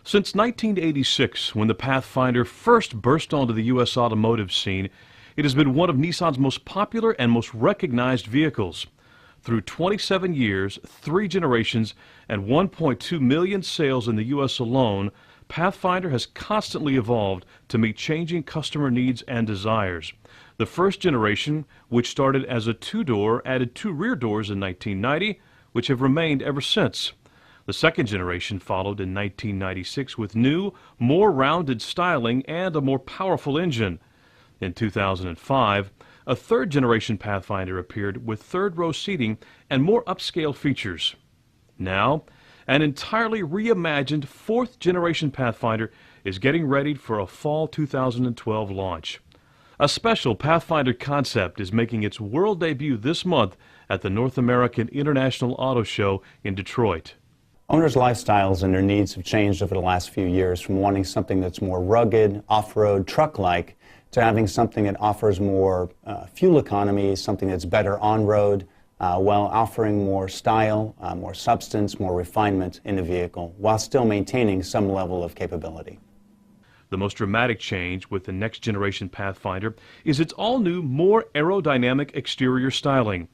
Since 1986, when the Pathfinder first burst onto the U.S. automotive scene, it has been one of Nissan's most popular and most recognized vehicles. Through 27 years, 3 generations, and 1.2 million sales in the U.S. alone, Pathfinder has constantly evolved to meet changing customer needs and desires. The first generation, which started as a 2-door, added 2 rear doors in 1990, which have remained ever since. The second generation followed in 1996 with new, more rounded styling and a more powerful engine. In 2005, a third generation Pathfinder appeared with third-row seating and more upscale features. Now, an entirely reimagined fourth generation Pathfinder is getting ready for a fall 2012 launch. A special Pathfinder concept is making its world debut this month at the North American International Auto Show in Detroit. Owners' lifestyles and their needs have changed over the last few years, from wanting something that's more rugged, off-road, truck-like, to having something that offers more fuel economy, something that's better on-road, while offering more style, more substance, more refinement in the vehicle, while still maintaining some level of capability. The most dramatic change with the next generation Pathfinder is its all-new, more aerodynamic exterior styling.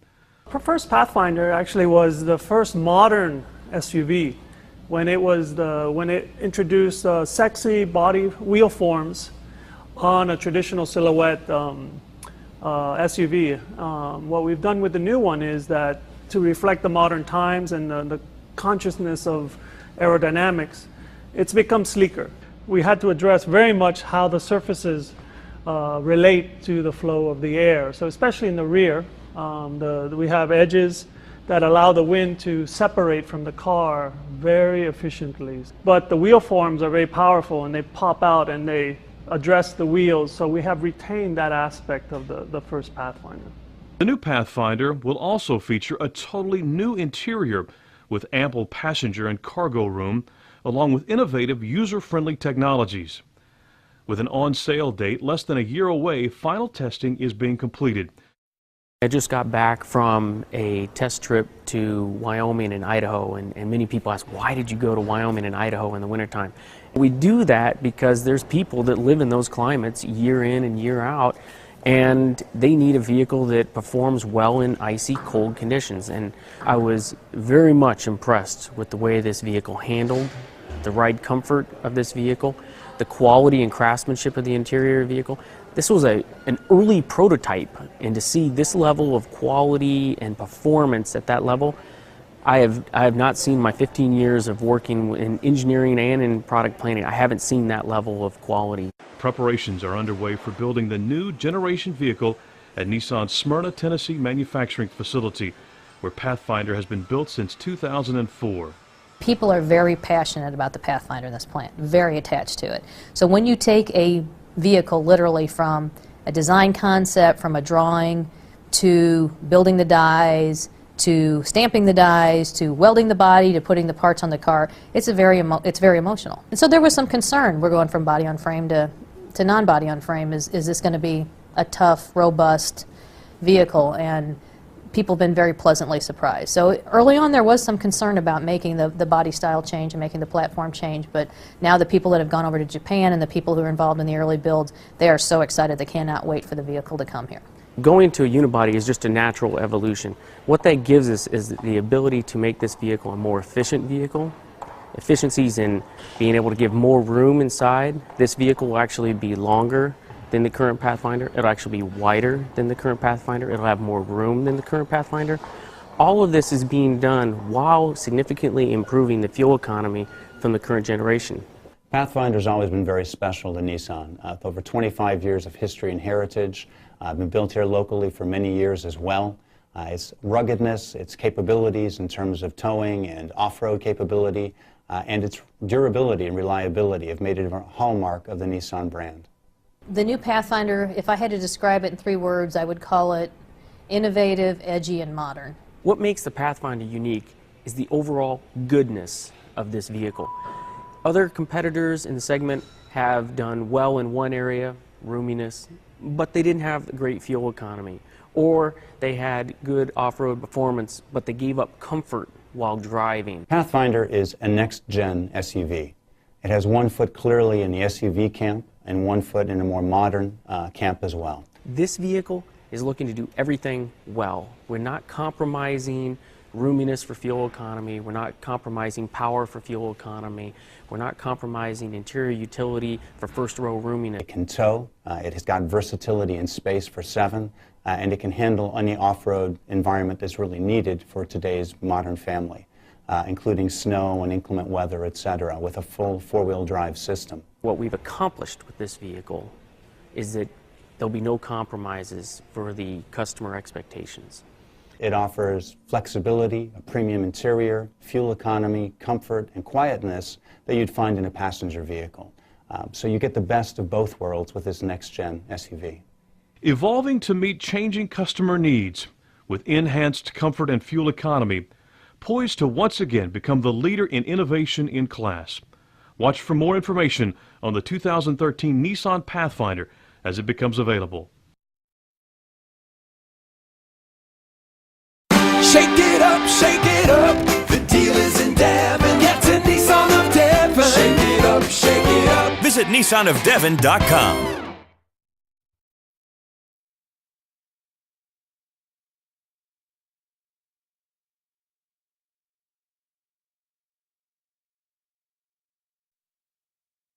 Our first Pathfinder actually was the first modern SUV when it introduced sexy body wheel forms on a traditional silhouette SUV. What we've done with the new one is that to reflect the modern times and the consciousness of aerodynamics, it's become sleeker. We had to address very much how the surfaces relate to the flow of the air. So especially in the rear, we have edges that allow the wind to separate from the car very efficiently. But the wheel forms are very powerful and they pop out and they address the wheels, so we have retained that aspect of the first Pathfinder. The new Pathfinder will also feature a totally new interior with ample passenger and cargo room, along with innovative user-friendly technologies. With an on-sale date less than a year away, final testing is being completed. I just got back from a test trip to Wyoming and Idaho, and many people ask, why did you go to Wyoming and Idaho in the wintertime? We do that because there's people that live in those climates year in and year out, and they need a vehicle that performs well in icy, cold conditions. And I was very much impressed with the way this vehicle handled, the ride comfort of this vehicle, the quality and craftsmanship of the interior vehicle. This was an early prototype, and to see this level of quality and performance at that level, I have not seen my 15 years of working in engineering and in product planning. I haven't seen that level of quality. Preparations are underway for building the new generation vehicle at Nissan's Smyrna, Tennessee manufacturing facility, where Pathfinder has been built since 2004. People are very passionate about the Pathfinder in this plant, very attached to it. So when you take a vehicle literally from a design concept, from a drawing, to building the dies, to stamping the dies, to welding the body, to putting the parts on the car, it's very emotional. And so there was some concern. We're going from body on frame to non-body on frame. Is this going to be a tough, robust vehicle? And people have been very pleasantly surprised. So early on there was some concern about making the body style change and making the platform change, but now the people that have gone over to Japan and the people who are involved in the early builds, they are so excited they cannot wait for the vehicle to come here. Going to a unibody is just a natural evolution. What that gives us is the ability to make this vehicle a more efficient vehicle. Efficiencies in being able to give more room inside. This vehicle will actually be longer than the current Pathfinder. It'll actually be wider than the current Pathfinder. It'll have more room than the current Pathfinder. All of this is being done while significantly improving the fuel economy from the current generation. Pathfinder's always been very special to Nissan. With over 25 years of history and heritage, been built here locally for many years as well. Its ruggedness, its capabilities in terms of towing and off-road capability, and its durability and reliability have made it a hallmark of the Nissan brand. The new Pathfinder, if I had to describe it in 3 words, I would call it innovative, edgy, and modern. What makes the Pathfinder unique is the overall goodness of this vehicle. Other competitors in the segment have done well in one area, roominess, but they didn't have great fuel economy. Or they had good off-road performance, but they gave up comfort while driving. Pathfinder is a next-gen SUV. It has 1 foot clearly in the SUV camp and 1 foot in a more modern camp as well. This vehicle is looking to do everything well. We're not compromising roominess for fuel economy. We're not compromising power for fuel economy. We're not compromising interior utility for first row roominess. It can tow. It has got versatility and space for 7, and it can handle any off-road environment that's really needed for today's modern family, including snow and inclement weather, etc., with a full 4-wheel drive system. What we've accomplished with this vehicle is that there'll be no compromises for the customer expectations. It offers flexibility, a premium interior, fuel economy, comfort, and quietness that you'd find in a passenger vehicle. So you get the best of both worlds with this next-gen SUV. Evolving to meet changing customer needs with enhanced comfort and fuel economy, poised to once again become the leader in innovation in class. Watch for more information on the 2013 Nissan Pathfinder as it becomes available. Shake it up, the deal is in Devon. Get to Nissan of Devon. Shake it up, shake it up. Visit nissanofdevon.com.